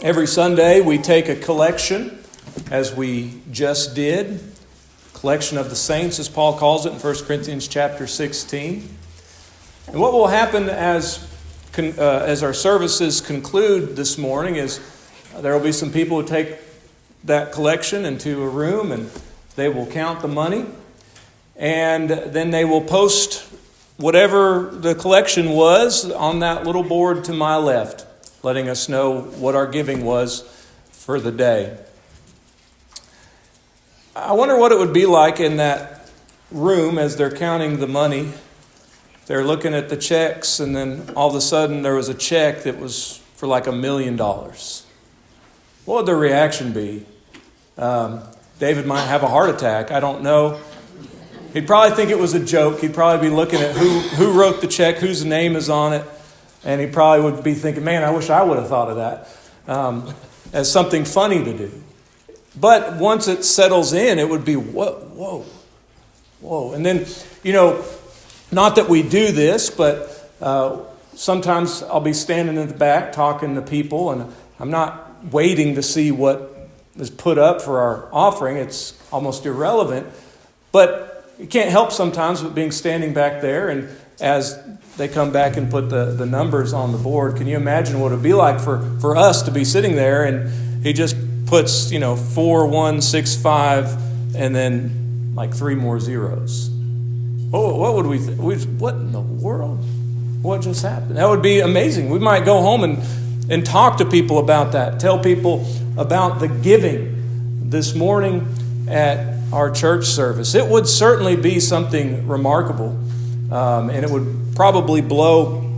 Every Sunday we take a collection, as we just did. Collection of the saints, as Paul calls it in 1 Corinthians chapter 16. And what will happen as our services conclude this morning is there will be some people who take that collection into a room and they will count the money. And then they will post whatever the collection was on that little board to my left, letting us know what our giving was for the day. I wonder what it would be like in that room as they're counting the money. They're looking at the checks, and then all of a sudden there was a check that was for like $1 million. What would their reaction be? David might have a heart attack. I don't know. He'd probably think it was a joke. He'd probably be looking at who wrote the check, whose name is on it. And he probably would be thinking, man, I wish I would have thought of that as something funny to do. But once it settles in, it would be, whoa. And then, not that we do this, but sometimes I'll be standing in the back talking to people, and I'm not waiting to see what is put up for our offering. It's almost irrelevant. But you can't help sometimes with being standing back there, and as they come back and put the numbers on the board, can you imagine what it would be like for us to be sitting there and he just puts 4165 and then like 3 more zeros? Oh, what would we think? What in the world? What just happened? That would be amazing. We might go home and talk to people about that. Tell people about the giving this morning at our church service. It would certainly be something remarkable, and it would probably blow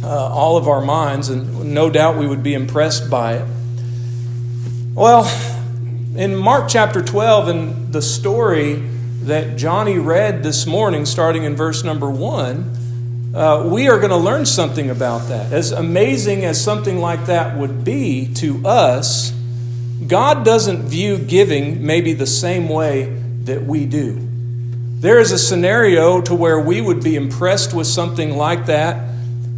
all of our minds, and no doubt we would be impressed by it. Well, in Mark chapter 12, in the story that Johnny read this morning, starting in verse number 1, we are going to learn something about that. As amazing as something like that would be to us, God doesn't view giving maybe the same way that we do. There is a scenario to where we would be impressed with something like that,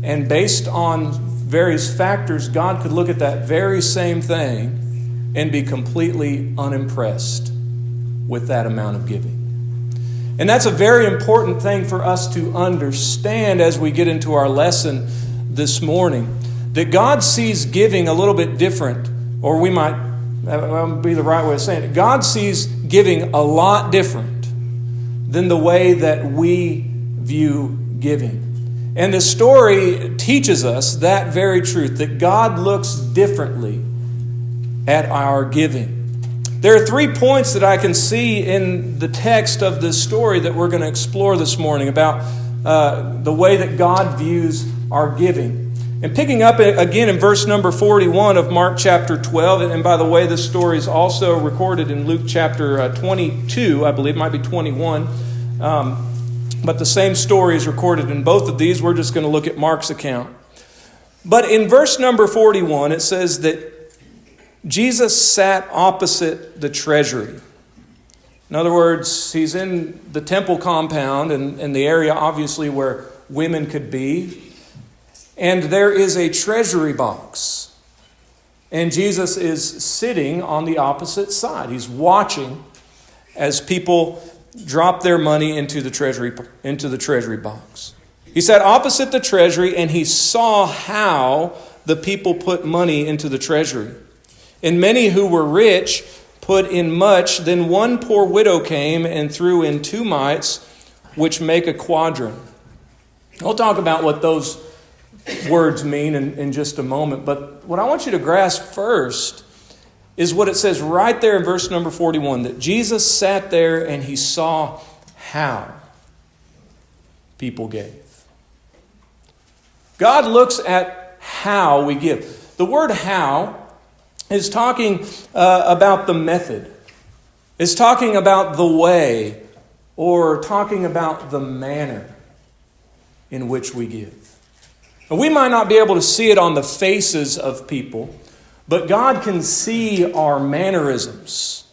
and based on various factors, God could look at that very same thing and be completely unimpressed with that amount of giving. And that's a very important thing for us to understand as we get into our lesson this morning, that God sees giving a little bit different, or we might, that would be the right way of saying it. God sees giving a lot different than the way that we view giving. And the story teaches us that very truth, that God looks differently at our giving. There are 3 points that I can see in the text of this story that we're going to explore this morning about the way that God views our giving. And picking up again in verse number 41 of Mark chapter 12, and by the way, this story is also recorded in Luke chapter 22, I believe, it might be 21. But the same story is recorded in both of these. We're just going to look at Mark's account. But in verse number 41, it says that Jesus sat opposite the treasury. In other words, he's in the temple compound and the area, obviously, where women could be. And there is a treasury box. And Jesus is sitting on the opposite side. He's watching as people drop their money into the treasury box. He sat opposite the treasury, and he saw how the people put money into the treasury. And many who were rich put in much. Then one poor widow came and threw in 2 mites, which make a quadrant. We'll talk about what those words mean in just a moment. But what I want you to grasp first is what it says right there in verse number 41, that Jesus sat there and he saw how people gave. God looks at how we give. The word how is talking about the method. It's talking about the way, or talking about the manner in which we give. And we might not be able to see it on the faces of people, but God can see our mannerisms,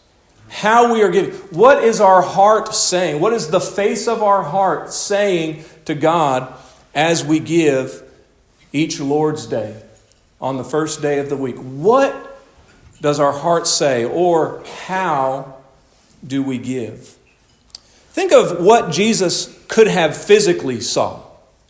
how we are giving. What is our heart saying? What is the face of our heart saying to God as we give each Lord's Day on the first day of the week? What does our heart say, or how do we give? Think of what Jesus could have physically saw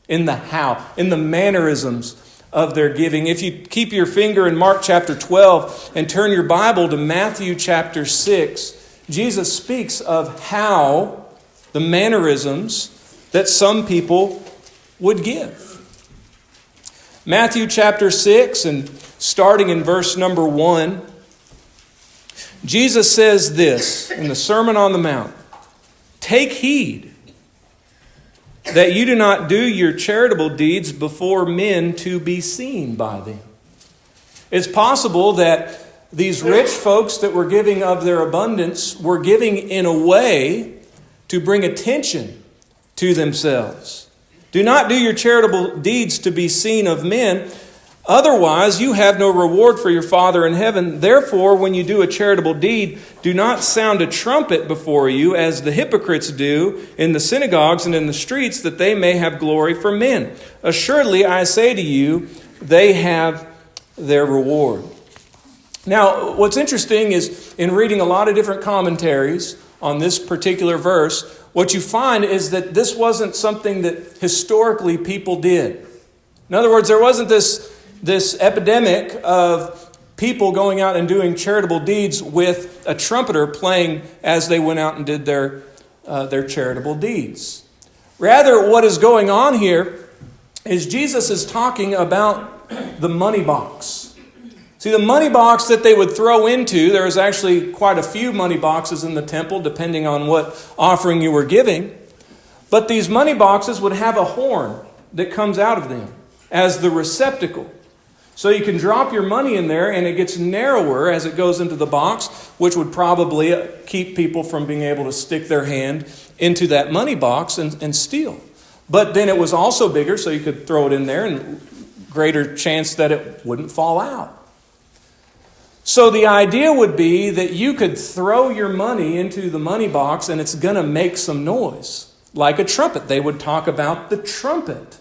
in the how, in the mannerisms of their giving. If you keep your finger in Mark chapter 12 and turn your Bible to Matthew chapter 6, Jesus speaks of how the mannerisms that some people would give. Matthew chapter 6, and starting in verse number 1, Jesus says this in the Sermon on the Mount: "Take heed that you do not do your charitable deeds before men to be seen by them." It's possible that these rich folks that were giving of their abundance were giving in a way to bring attention to themselves. Do not do your charitable deeds to be seen of men. Otherwise, you have no reward for your Father in heaven. Therefore, when you do a charitable deed, do not sound a trumpet before you, as the hypocrites do in the synagogues and in the streets, that they may have glory from men. Assuredly, I say to you, they have their reward. Now, what's interesting is in reading a lot of different commentaries on this particular verse, what you find is that this wasn't something that historically people did. In other words, there wasn't this epidemic of people going out and doing charitable deeds with a trumpeter playing as they went out and did their charitable deeds. Rather, what is going on here is Jesus is talking about the money box. See, the money box that they would throw into, there was actually quite a few money boxes in the temple, depending on what offering you were giving. But these money boxes would have a horn that comes out of them as the receptacle. So you can drop your money in there, and it gets narrower as it goes into the box, which would probably keep people from being able to stick their hand into that money box and steal. But then it was also bigger, so you could throw it in there, and greater chance that it wouldn't fall out. So the idea would be that you could throw your money into the money box, and it's going to make some noise, like a trumpet. They would talk about the trumpet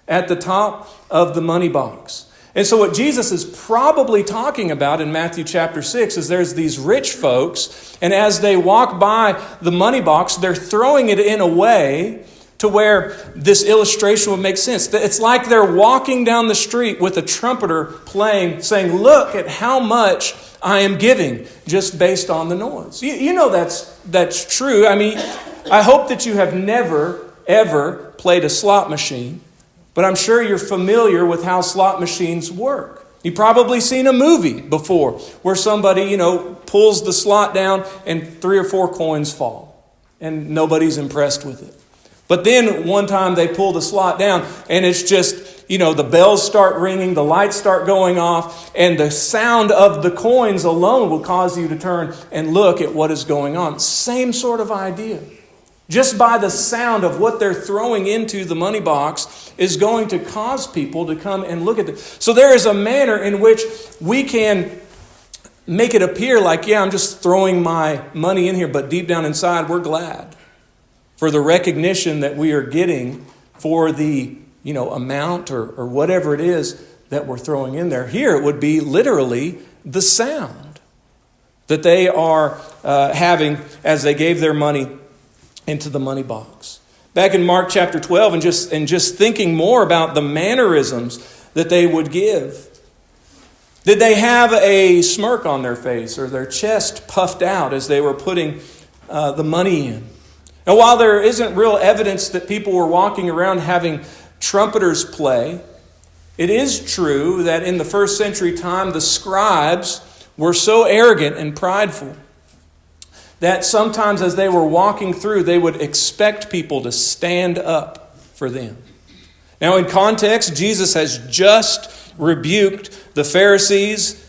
at the top of the money box. And so what Jesus is probably talking about in Matthew chapter 6 is there's these rich folks, and as they walk by the money box, they're throwing it in a way to where this illustration would make sense. It's like they're walking down the street with a trumpeter playing, saying, "Look at how much I am giving," just based on the noise. You know that's true. I mean, I hope that you have never, ever played a slot machine. But I'm sure you're familiar with how slot machines work. You've probably seen a movie before where somebody, pulls the slot down and 3 or 4 coins fall. And nobody's impressed with it. But then one time they pull the slot down and it's just, the bells start ringing, the lights start going off, and the sound of the coins alone will cause you to turn and look at what is going on. Same sort of idea. Just by the sound of what they're throwing into the money box is going to cause people to come and look at it. So there is a manner in which we can make it appear like, I'm just throwing my money in here, but deep down inside, we're glad for the recognition that we are getting for the, amount or whatever it is that we're throwing in there. Here it would be literally the sound that they are having as they gave their money into the money box. Back in Mark chapter 12, and just thinking more about the mannerisms that they would give. Did they have a smirk on their face or their chest puffed out as they were putting the money in? And while there isn't real evidence that people were walking around having trumpeters play, it is true that in the first century time, the scribes were so arrogant and prideful that sometimes as they were walking through, they would expect people to stand up for them. Now, in context, Jesus has just rebuked the Pharisees,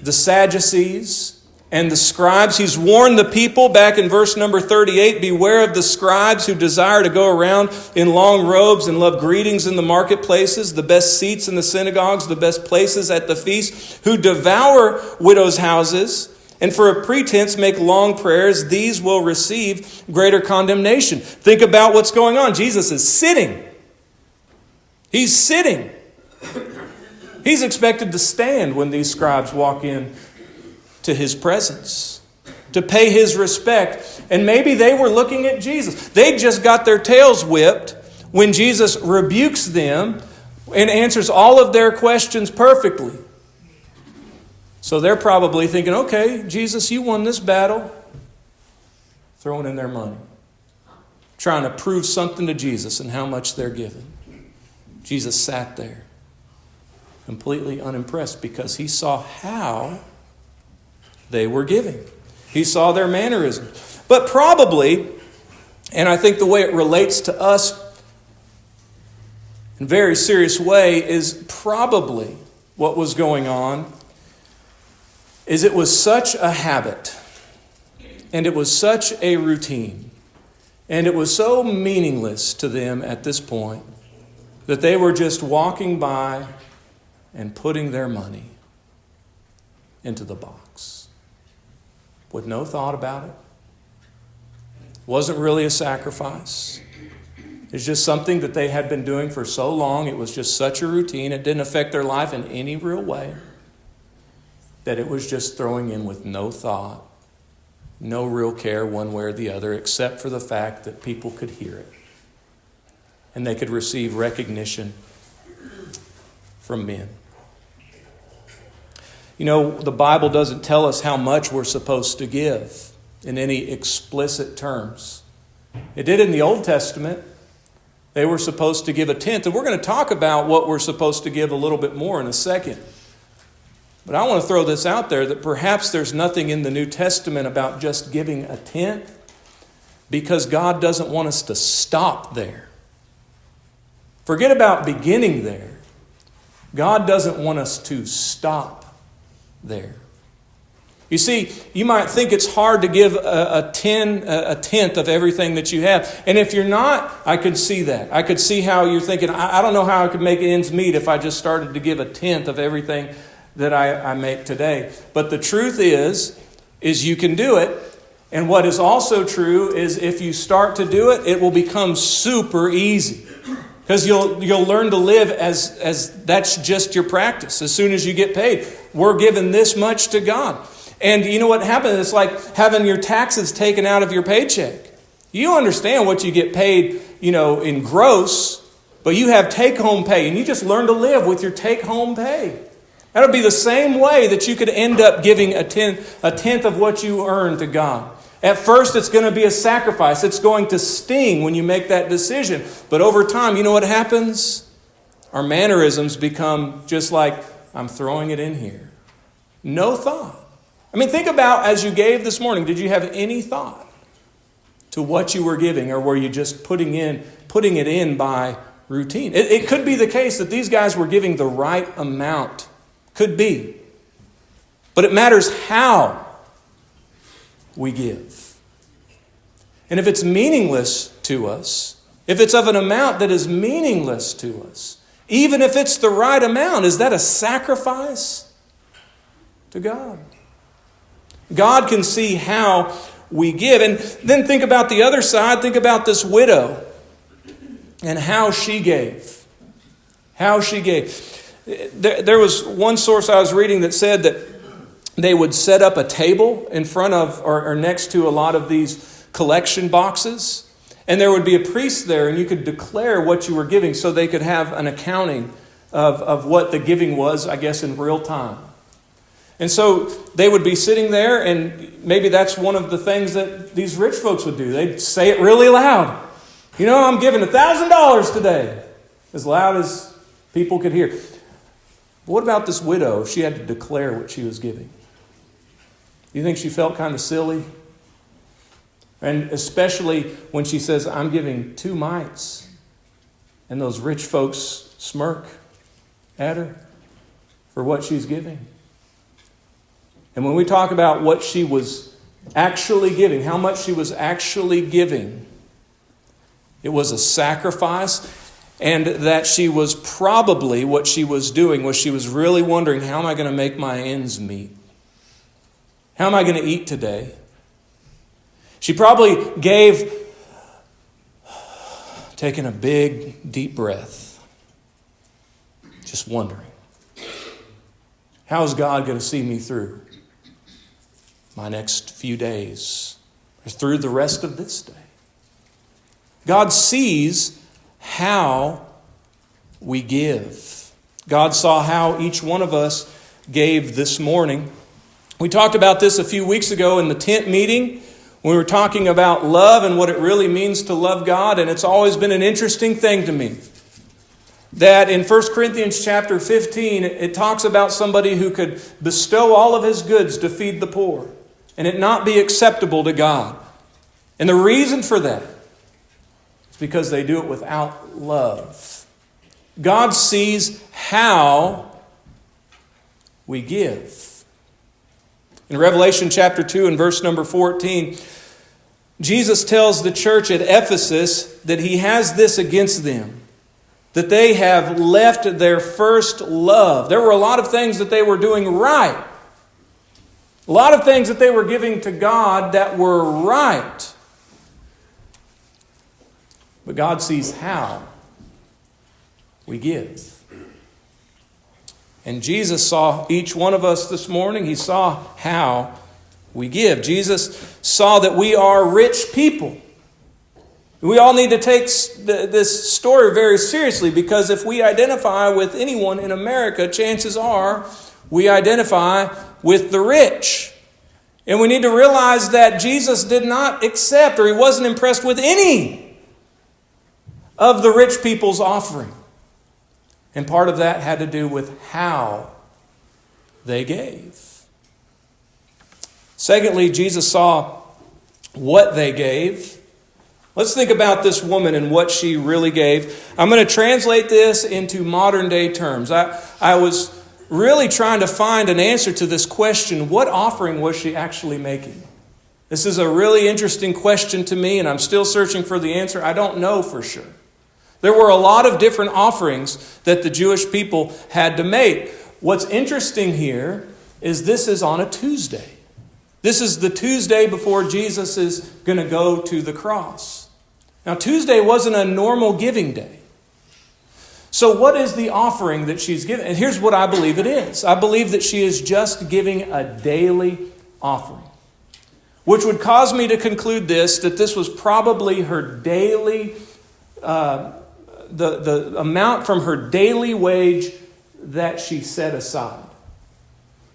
the Sadducees, and the scribes. He's warned the people back in verse number 38, "Beware of the scribes who desire to go around in long robes and love greetings in the marketplaces, the best seats in the synagogues, the best places at the feast, who devour widows' houses, and for a pretense make long prayers. These will receive greater condemnation." Think about what's going on. Jesus is sitting. He's sitting. He's expected to stand when these scribes walk in to his presence, to pay his respect. And maybe they were looking at Jesus. They just got their tails whipped when Jesus rebukes them and answers all of their questions perfectly. So they're probably thinking, okay, Jesus, you won this battle. Throwing in their money. Trying to prove something to Jesus and how much they're giving. Jesus sat there, completely unimpressed, because he saw how they were giving. He saw their mannerisms. But probably, and I think the way it relates to us in a very serious way, is probably what was going on is it was such a habit, and it was such a routine, and it was so meaningless to them at this point that they were just walking by and putting their money into the box with no thought about it. Wasn't really a sacrifice. It's just something that they had been doing for so long. It was just such a routine. It didn't affect their life in any real way, that it was just throwing in with no thought, no real care one way or the other, except for the fact that people could hear it and they could receive recognition from men. You know, the Bible doesn't tell us how much we're supposed to give in any explicit terms. It did in the Old Testament. They were supposed to give a tenth. And we're going to talk about what we're supposed to give a little bit more in a second. But I want to throw this out there that perhaps there's nothing in the New Testament about just giving a tenth, because God doesn't want us to stop there. Forget about beginning there. God doesn't want us to stop there. You see, you might think it's hard to give a tenth of everything that you have. And if you're not, I could see that. I could see how you're thinking, I don't know how I could make ends meet if I just started to give a tenth of everything that I make today. But the truth is you can do it. And what is also true is if you start to do it, it will become super easy. Because you'll learn to live as that's just your practice. As soon as you get paid, we're giving this much to God. And you know what happens? It's like having your taxes taken out of your paycheck. You understand what you get paid, in gross, but you have take-home pay, and you just learn to live with your take-home pay. That'll be the same way that you could end up giving a tenth of what you earn to God. At first, it's going to be a sacrifice. It's going to sting when you make that decision. But over time, you know what happens? Our mannerisms become just like, I'm throwing it in here. No thought. I mean, think about as you gave this morning, did you have any thought to what you were giving, or were you just putting it in by routine? It could be the case that these guys were giving the right amount. Could be. But it matters how we give. And if it's meaningless to us, if it's of an amount that is meaningless to us, even if it's the right amount, is that a sacrifice to God? God can see how we give. And then think about the other side. Think about this widow and how she gave. How she gave. There was one source I was reading that said that they would set up a table in front of or next to a lot of these collection boxes. And there would be a priest there, and you could declare what you were giving so they could have an accounting of what the giving was, I guess, in real time. And so they would be sitting there, and maybe that's one of the things that these rich folks would do. They'd say it really loud. I'm giving $1,000 today. As loud as people could hear. But what about this widow if she had to declare what she was giving? Do you think she felt kind of silly? And especially when she says, I'm giving 2 mites. And those rich folks smirk at her for what she's giving. And when we talk about what she was actually giving, how much she was actually giving, it was a sacrifice, and that she was probably, what she was doing was she was really wondering, how am I going to make my ends meet? How am I going to eat today? She probably gave, taking a big, deep breath, just wondering. How's God going to see me through my next few days, or through the rest of this day? God sees how we give. God saw how each one of us gave this morning. We talked about this a few weeks ago in the tent meeting. We were talking about love and what it really means to love God, and it's always been an interesting thing to me that in 1 Corinthians chapter 15, it talks about somebody who could bestow all of his goods to feed the poor and it not be acceptable to God. And the reason for that is because they do it without love. God sees how we give. In Revelation chapter 2 and verse number 14, Jesus tells the church at Ephesus that he has this against them, that they have left their first love. There were a lot of things that they were doing right. A lot of things that they were giving to God that were right. But God sees how we give. And Jesus saw each one of us this morning. He saw how we give. Jesus saw that we are rich people. We all need to take this story very seriously, because if we identify with anyone in America, chances are we identify with the rich. And we need to realize that Jesus did not accept, or he wasn't impressed with any of the rich people's offering. And part of that had to do with how they gave. Secondly, Jesus saw what they gave. Let's think about this woman and what she really gave. I'm going to translate this into modern day terms. I was really trying to find an answer to this question. What offering was she actually making? This is a really interesting question to me, and I'm still searching for the answer. I don't know for sure. There were a lot of different offerings that the Jewish people had to make. What's interesting here is this is on a Tuesday. This is the Tuesday before Jesus is going to go to the cross. Now, Tuesday wasn't a normal giving day. So what is the offering that she's giving? And here's what I believe it is. I believe that she is just giving a daily offering, which would cause me to conclude that this was probably her daily, the amount from her daily wage that she set aside.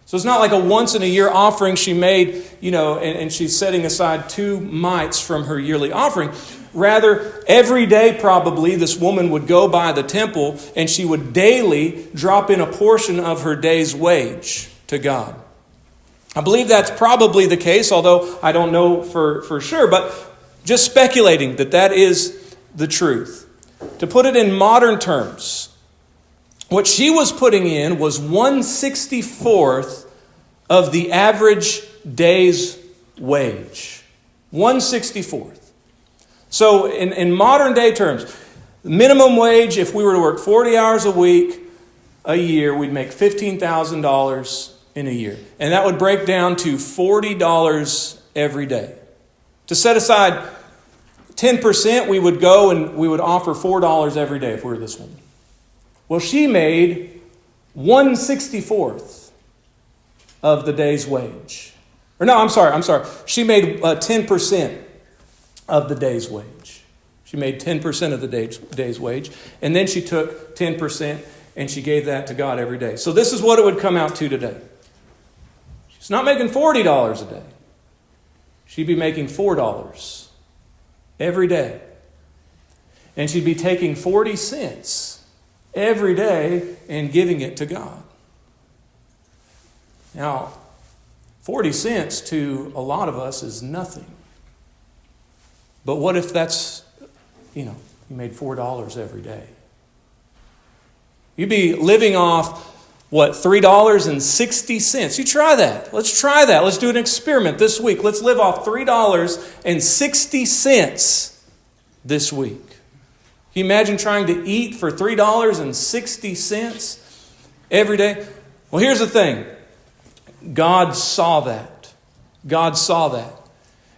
So it's not like a once in a year offering she made, and she's setting aside 2 mites from her yearly offering. Rather, every day probably this woman would go by the temple and she would daily drop in a portion of her day's wage to God. I believe that's probably the case, although I don't know for sure, but just speculating that is the truth. To put it in modern terms, what she was putting in was 1/64th of the average day's wage. 1/64th. So in modern day terms, minimum wage, if we were to work 40 hours a week, a year, we'd make $15,000 in a year. And that would break down to $40 every day. To set aside 10%, we would go and we would offer $4 every day if we were this woman. Well, she made 1/64th of the day's wage. Or no, I'm sorry. She made 10% of the day's wage. She made 10% of the day's wage. And then she took 10% and she gave that to God every day. So this is what it would come out to today. She's not making $40 a day. She'd be making $4 every day. And she'd be taking 40 cents every day and giving it to God. Now, 40 cents to a lot of us is nothing. But what if that's, you made $4 every day? You'd be living off, $3.60. You try that. Let's try that. Let's do an experiment this week. Let's live off $3.60 this week. Can you imagine trying to eat for $3.60 every day? Well, here's the thing. God saw that. God saw that.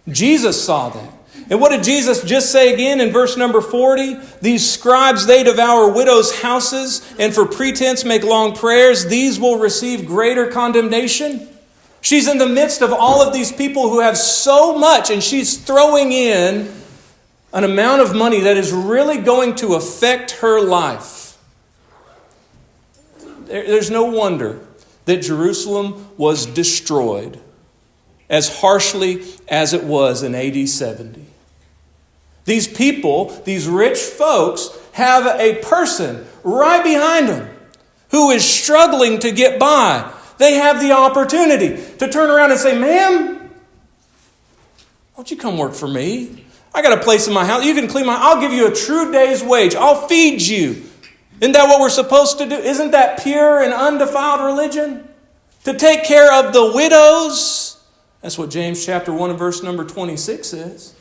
Jesus saw that. And what did Jesus just say again in verse number 40? These scribes, they devour widows' houses, and for pretense make long prayers. These will receive greater condemnation. She's in the midst of all of these people who have so much, and she's throwing in an amount of money that is really going to affect her life. There's no wonder that Jerusalem was destroyed as harshly as it was in AD 70. These people, these rich folks, have a person right behind them who is struggling to get by. They have the opportunity to turn around and say, "Ma'am, why don't you come work for me? I got a place in my house. You can clean I'll give you a true day's wage. I'll feed you." Isn't that what we're supposed to do? Isn't that pure and undefiled religion? To take care of the widows. That's what James chapter 1 and verse number 26 says.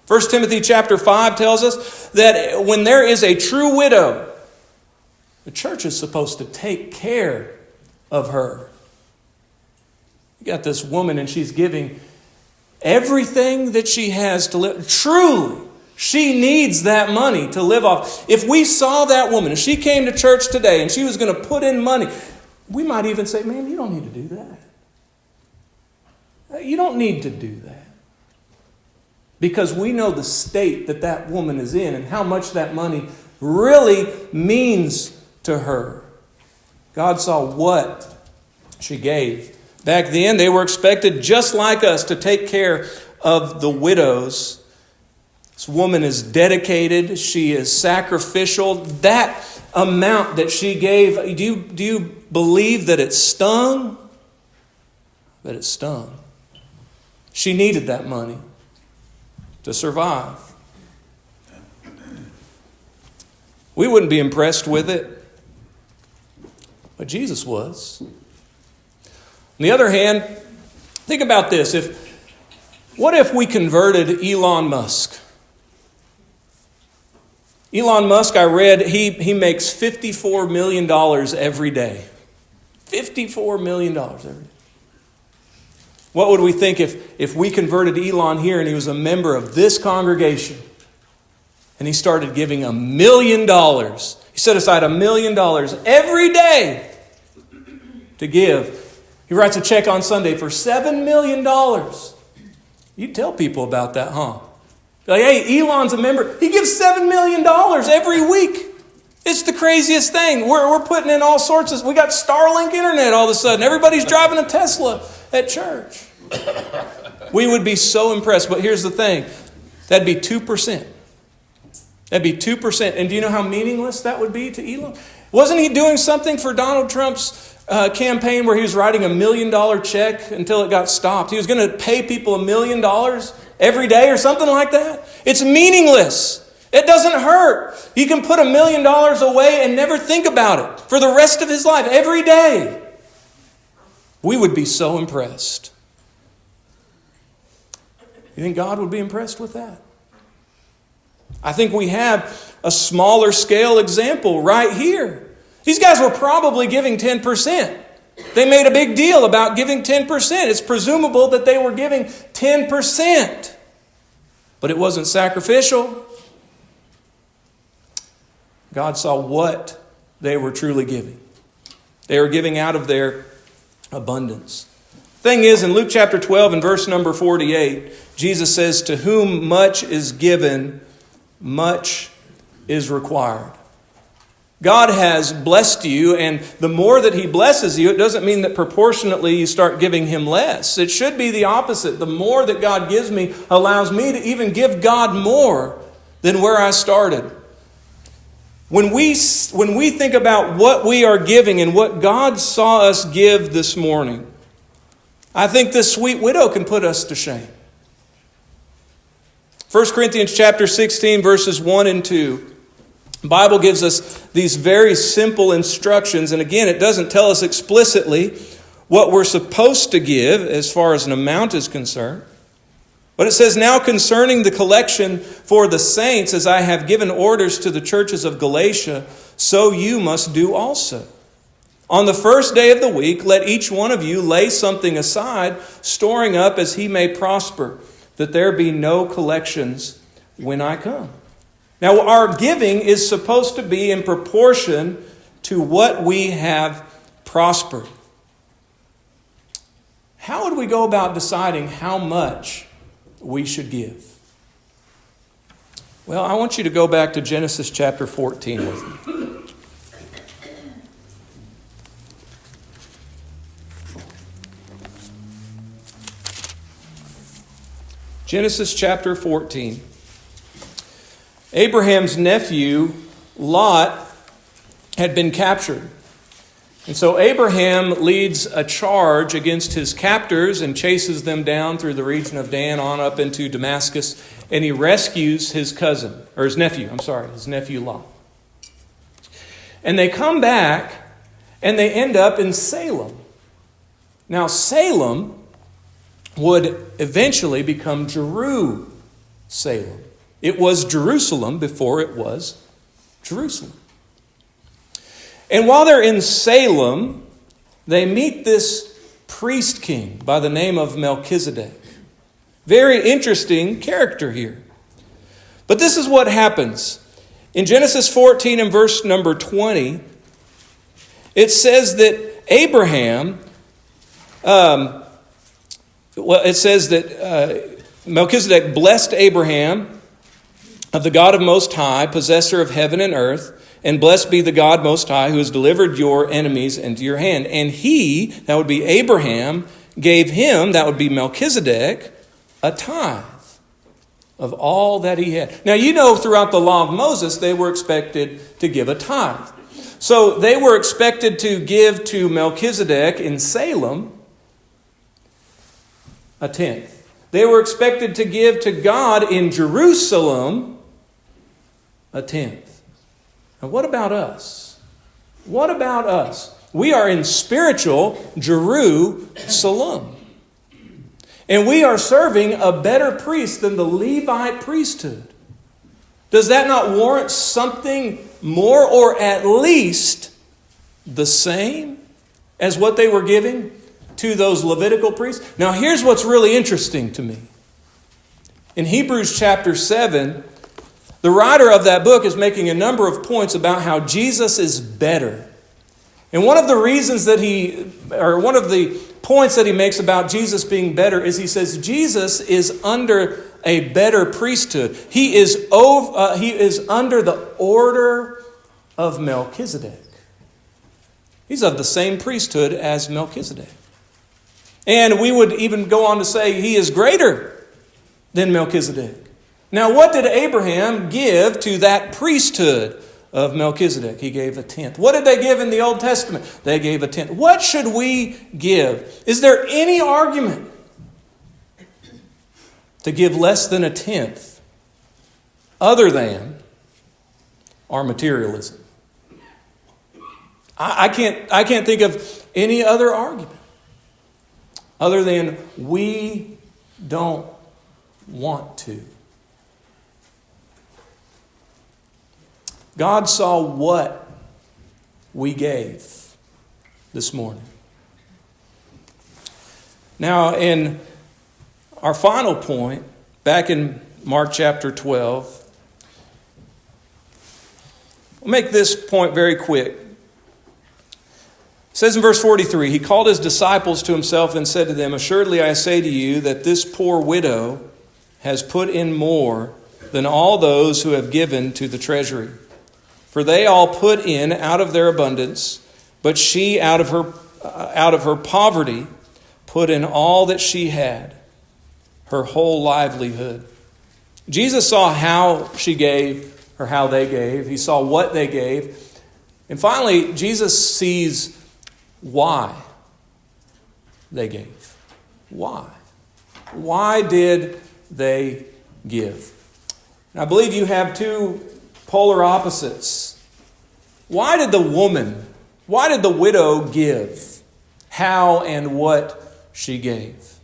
1 Timothy chapter 5 tells us that when there is a true widow, the church is supposed to take care of her. You got this woman and she's giving everything that she has to live. Truly, she needs that money to live off. If we saw that woman, if she came to church today and she was going to put in money, we might even say, "Man, you don't need to do that. You don't need to do that." Because we know the state that that woman is in and how much that money really means to her. God saw what she gave. Back then, they were expected, just like us, to take care of the widows. This woman is dedicated. She is sacrificial. That amount that she gave, do you believe that it stung? That it stung. She needed that money to survive. We wouldn't be impressed with it, but Jesus was. On the other hand, think about this. What if we converted Elon Musk? Elon Musk, I read, he makes $54 million every day. $54 million every day. What would we think if we converted Elon here and he was a member of this congregation and he started giving $1 million? He set aside $1 million every day to give. He writes a check on Sunday for $7 million. You tell people about that, huh? Like, hey, Elon's a member. He gives $7 million every week. It's the craziest thing. We're putting in all sorts of... We got Starlink internet all of a sudden. Everybody's driving a Tesla at church. We would be so impressed. But here's the thing. That'd be 2%. That'd be 2%. And do you know how meaningless that would be to Elon? Wasn't he doing something for Donald Trump's campaign where he was writing $1 million check until it got stopped? He was going to pay people $1 million every day or something like that. It's meaningless. It doesn't hurt. He can put $1 million away and never think about it for the rest of his life, every day. We would be so impressed. You think God would be impressed with that? I think we have a smaller scale example right here. These guys were probably giving 10%. They made a big deal about giving 10%. It's presumable that they were giving 10%. But it wasn't sacrificial. God saw what they were truly giving. They were giving out of their abundance. Thing is, in Luke chapter 12 and verse number 48, Jesus says, "To whom much is given, much is required." God has blessed you, and the more that He blesses you, it doesn't mean that proportionately you start giving Him less. It should be the opposite. The more that God gives me allows me to even give God more than where I started. When we think about what we are giving and what God saw us give this morning, I think this sweet widow can put us to shame. 1 Corinthians chapter 16, verses 1 and 2. The Bible gives us these very simple instructions. And again, it doesn't tell us explicitly what we're supposed to give as far as an amount is concerned. But it says, "Now concerning the collection for the saints, as I have given orders to the churches of Galatia, so you must do also. On the first day of the week, let each one of you lay something aside, storing up as he may prosper, that there be no collections when I come. Now, our giving is supposed to be in proportion to what we have prospered. How would we go about deciding how much we should give? Well, I want you to go back to Genesis chapter 14 with me. Genesis chapter 14. Abraham's nephew, Lot, had been captured. And so Abraham leads a charge against his captors and chases them down through the region of Dan on up into Damascus. And he rescues his nephew Lot. And they come back and they end up in Salem. Now, Salem would eventually become Jerusalem. It was Jerusalem before it was Jerusalem. And while they're in Salem, they meet this priest king by the name of Melchizedek. Very interesting character here. But this is what happens. In Genesis 14 and verse number 20, it says that Abraham, Melchizedek blessed Abraham of the God of Most High, possessor of heaven and earth, and blessed be the God Most High who has delivered your enemies into your hand. And he, that would be Abraham, gave him, that would be Melchizedek, a tithe of all that he had. Now, you know, throughout the law of Moses, they were expected to give a tithe. So they were expected to give to Melchizedek in Salem a tenth. They were expected to give to God in Jerusalem a tenth. And what about us? What about us? We are in spiritual Jerusalem. And we are serving a better priest than the Levite priesthood. Does that not warrant something more, or at least the same as what they were giving to those Levitical priests? Now, here's what's really interesting to me. In Hebrews chapter 7, the writer of that book is making a number of points about how Jesus is better. And one of the points that he makes about Jesus being better is he says Jesus is under a better priesthood. He is under the order of Melchizedek. He's of the same priesthood as Melchizedek. And we would even go on to say he is greater than Melchizedek. Now, what did Abraham give to that priesthood of Melchizedek? He gave a tenth. What did they give in the Old Testament? They gave a tenth. What should we give? Is there any argument to give less than a tenth other than our materialism? I can't think of any other argument other than we don't want to. God saw what we gave this morning. Now, in our final point, back in Mark chapter 12, we'll make this point very quick. It says in verse 43, he called his disciples to himself and said to them, "Assuredly I say to you that this poor widow has put in more than all those who have given to the treasury. For they all put in out of their abundance, but she out of her poverty put in all that she had, her whole livelihood." Jesus saw how she gave, or how they gave. He saw what they gave. And finally, Jesus sees why they gave. Why? Why did they give? And I believe you have two polar opposites. Why did the widow give? How and what she gave?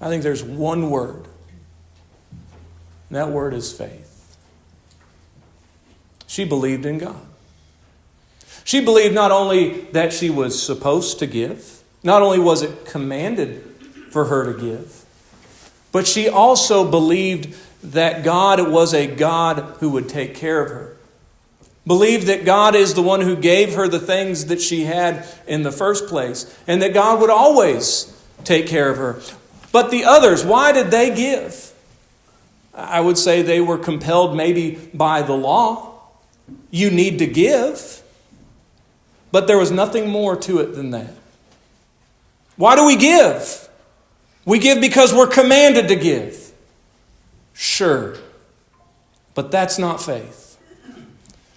I think there's one word. And that word is faith. She believed in God. She believed not only that she was supposed to give, not only was it commanded for her to give, But she also believed that God was a God who would take care of her. Believed that God is the one who gave her the things that she had in the first place, and that God would always take care of her. But the others, why did they give? I would say they were compelled maybe by the law. You need to give. But there was nothing more to it than that. Why do we give? We give because we're commanded to give. Sure. But that's not faith.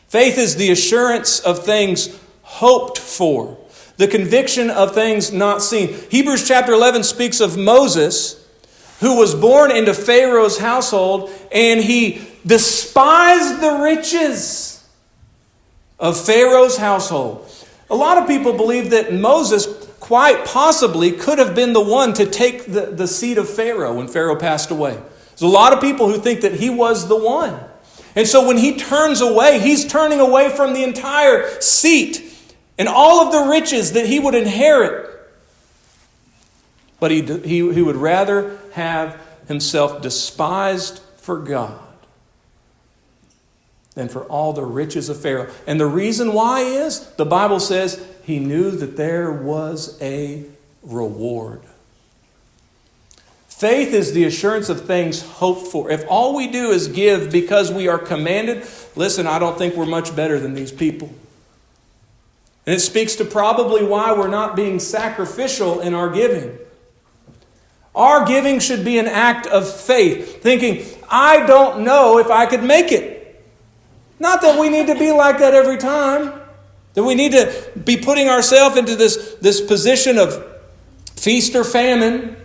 Faith is the assurance of things hoped for, the conviction of things not seen. Hebrews chapter 11 speaks of Moses, who was born into Pharaoh's household, and he despised the riches of Pharaoh's household. A lot of people believe that Moses quite possibly could have been the one to take the seat of Pharaoh when Pharaoh passed away. There's a lot of people who think that he was the one. And so when he turns away, he's turning away from the entire seat and all of the riches that he would inherit. But he would rather have himself despised for God than for all the riches of Pharaoh. And the reason why is, the Bible says, he knew that there was a reward. Faith is the assurance of things hoped for. If all we do is give because we are commanded, listen, I don't think we're much better than these people. And it speaks to probably why we're not being sacrificial in our giving. Our giving should be an act of faith, thinking, I don't know if I could make it. Not that we need to be like that every time. That we need to be putting ourselves into this position of feast or famine.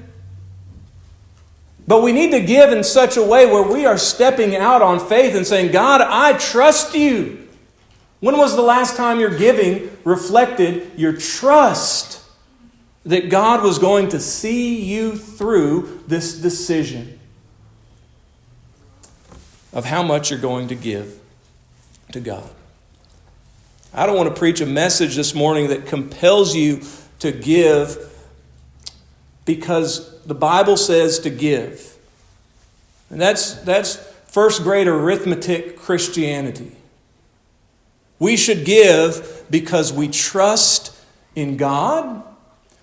But we need to give in such a way where we are stepping out on faith and saying, God, I trust you. When was the last time your giving reflected your trust that God was going to see you through this decision of how much you're going to give to God? I don't want to preach a message this morning that compels you to give because the Bible says to give. And that's first grade arithmetic Christianity. We should give because we trust in God.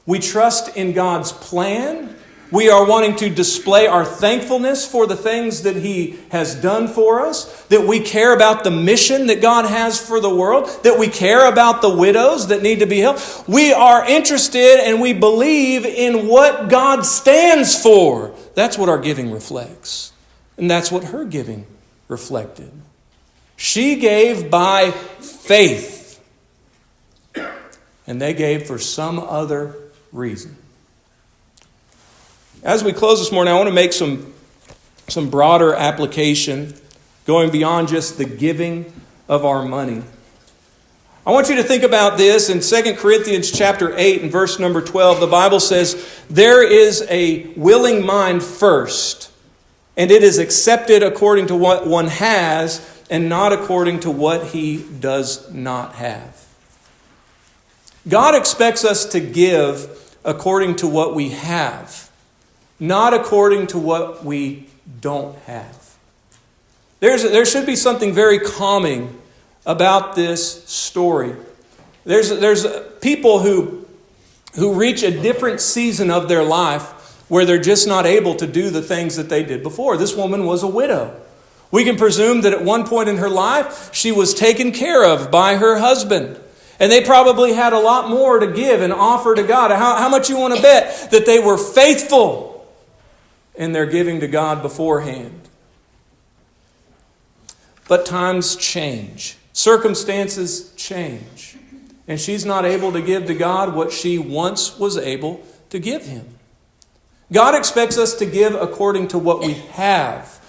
We trust in God's plan. We are wanting to display our thankfulness for the things that He has done for us, that we care about the mission that God has for the world, that we care about the widows that need to be helped. We are interested and we believe in what God stands for. That's what our giving reflects. And that's what her giving reflected. She gave by faith, and they gave for some other reason. As we close this morning, I want to make some broader application going beyond just the giving of our money. I want you to think about this in 2 Corinthians chapter 8 and verse number 12. The Bible says, there is a willing mind first, and it is accepted according to what one has and not according to what he does not have. God expects us to give according to what we have, not according to what we don't have. There should be something very calming about this story. There's people who reach a different season of their life where they're just not able to do the things that they did before. This woman was a widow. We can presume that at one point in her life, she was taken care of by her husband. And they probably had a lot more to give and offer to God. How much you want to bet that they were faithful in their giving to God beforehand? But times change. Circumstances change. And she's not able to give to God what she once was able to give Him. God expects us to give according to what we have,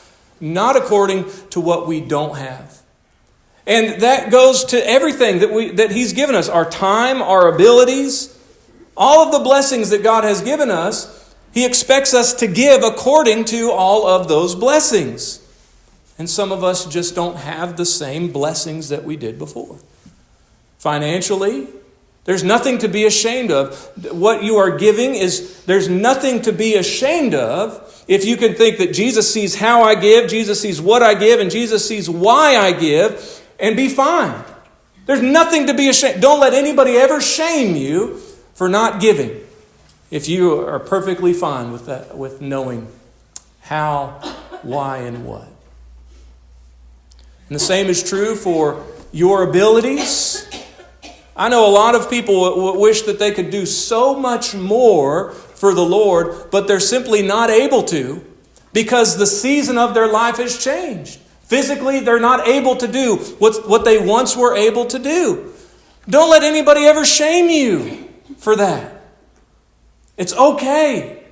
not according to what we don't have. And that goes to everything that He's given us. Our time, our abilities, all of the blessings that God has given us, He expects us to give according to all of those blessings. And some of us just don't have the same blessings that we did before. Financially, There's nothing to be ashamed of. What you are giving there's nothing to be ashamed of if you can think that Jesus sees how I give, Jesus sees what I give, and Jesus sees why I give, and be fine. There's nothing to be ashamed. Don't let anybody ever shame you for not giving if you are perfectly fine with that, with knowing how, why, and what. And the same is true for your abilities. I know a lot of people wish that they could do so much more for the Lord, but they're simply not able to because the season of their life has changed. Physically, they're not able to do what they once were able to do. Don't let anybody ever shame you for that. It's okay.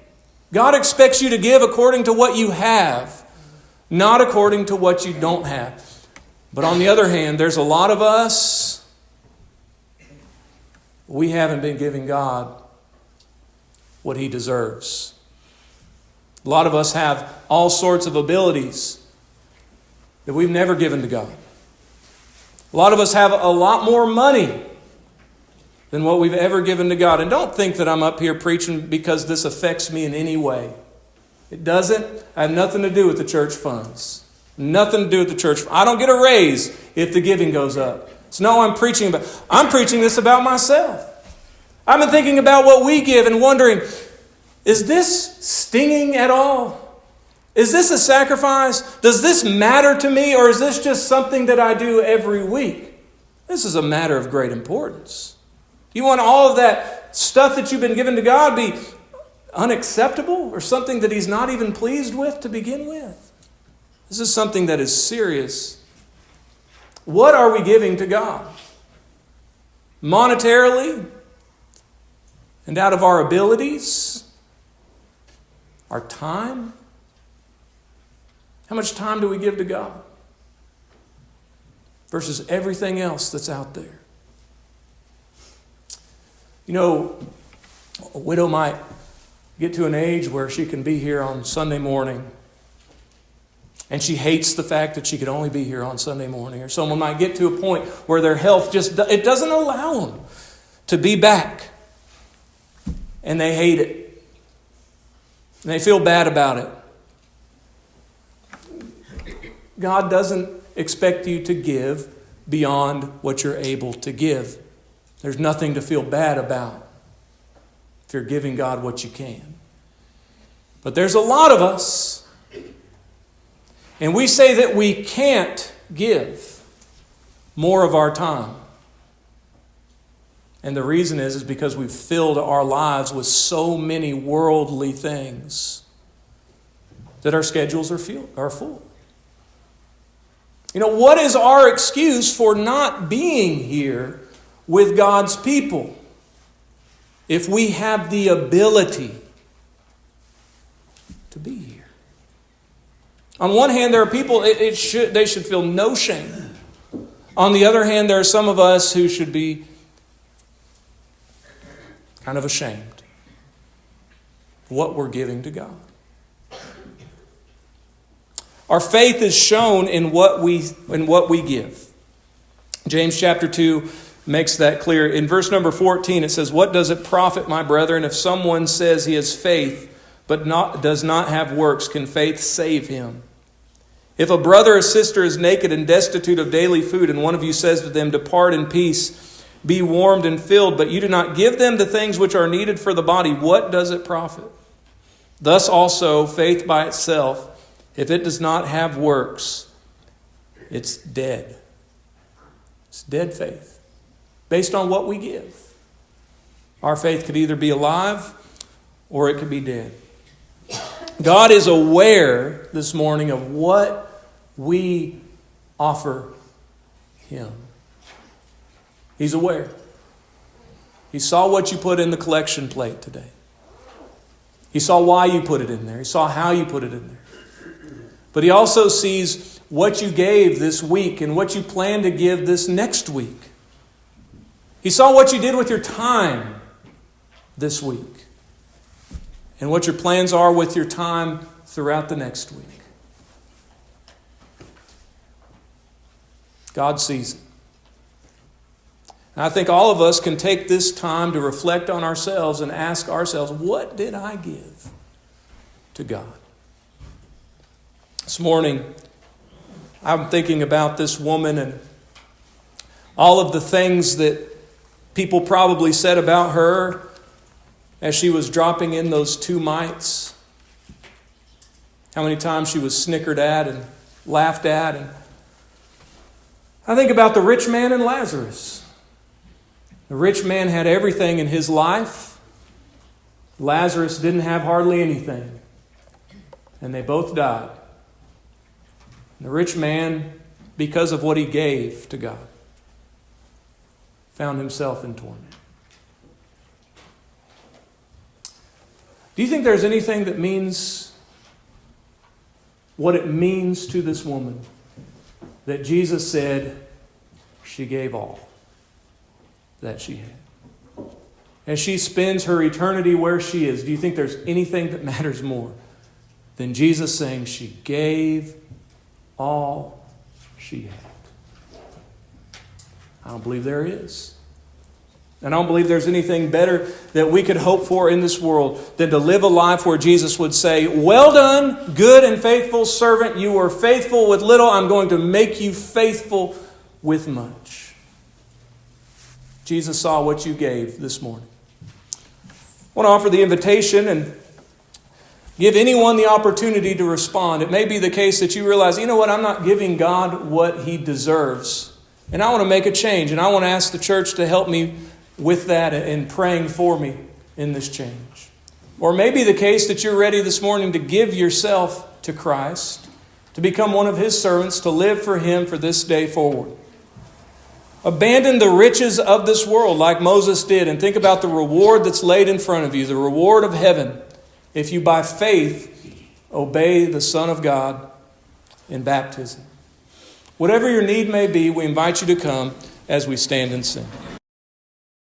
God expects you to give according to what you have, not according to what you don't have. But on the other hand, there's a lot of us, we haven't been giving God what He deserves. A lot of us have all sorts of abilities that we've never given to God. A lot of us have a lot more money than what we've ever given to God. And don't think that I'm up here preaching because this affects me in any way. It doesn't. I have nothing to do with the church funds. Nothing to do with the church. I don't get a raise if the giving goes up. It's not what I'm preaching about. I'm preaching this about myself. I've been thinking about what we give and wondering, is this stinging at all? Is this a sacrifice? Does this matter to me, or is this just something that I do every week? This is a matter of great importance. Do you want all of that stuff that you've been given to God be unacceptable or something that He's not even pleased with to begin with? This is something that is serious. What are we giving to God? Monetarily and out of our abilities? Our time? How much time do we give to God? Versus everything else that's out there. You know, a widow might get to an age where she can be here on Sunday morning, and she hates the fact that she could only be here on Sunday morning. Or someone might get to a point where their health it doesn't allow them to be back. And they hate it. And they feel bad about it. God doesn't expect you to give beyond what you're able to give. There's nothing to feel bad about if you're giving God what you can. But there's a lot of us, and we say that we can't give more of our time. And the reason is because we've filled our lives with so many worldly things that our schedules are full. You know, what is our excuse for not being here with God's people if we have the ability to be here? On one hand, there are people, they should feel no shame. On the other hand, there are some of us who should be kind of ashamed of what we're giving to God. Our faith is shown in what we give. James chapter 2 makes that clear. In verse number 14, it says, "What does it profit, my brethren, if someone says he has faith but does not have works? Can faith save him? If a brother or sister is naked and destitute of daily food, and one of you says to them, 'Depart in peace, be warmed and filled,' but you do not give them the things which are needed for the body, what does it profit? Thus also, faith by itself, if it does not have works, it's dead." It's dead faith. Based on what we give. Our faith could either be alive or it could be dead. God is aware this morning of what we offer Him. He's aware. He saw what you put in the collection plate today. He saw why you put it in there. He saw how you put it in there. But He also sees what you gave this week and what you plan to give this next week. He saw what you did with your time this week and what your plans are with your time throughout the next week. God sees it. And I think all of us can take this time to reflect on ourselves and ask ourselves, what did I give to God? This morning, I'm thinking about this woman and all of the things that people probably said about her as she was dropping in those 2 mites. How many times she was snickered at and laughed at. And I think about the rich man and Lazarus. The rich man had everything in his life. Lazarus didn't have hardly anything. And they both died. The rich man, because of what he gave to God, found himself in torment. Do you think there's anything that means what it means to this woman that Jesus said she gave all that she had? As she spends her eternity where she is, do you think there's anything that matters more than Jesus saying she gave all she had? I don't believe there is. And I don't believe there's anything better that we could hope for in this world than to live a life where Jesus would say, well done, good and faithful servant. You were faithful with little. I'm going to make you faithful with much. Jesus saw what you gave this morning. I want to offer the invitation and give anyone the opportunity to respond. It may be the case that you realize, you know what, I'm not giving God what He deserves. And I want to make a change. And I want to ask the church to help me with that and praying for me in this change. Or maybe the case that you're ready this morning to give yourself to Christ, to become one of His servants, to live for Him for this day forward. Abandon the riches of this world like Moses did and think about the reward that's laid in front of you, the reward of heaven, if you by faith obey the Son of God in baptism. Whatever your need may be, we invite you to come as we stand and sing.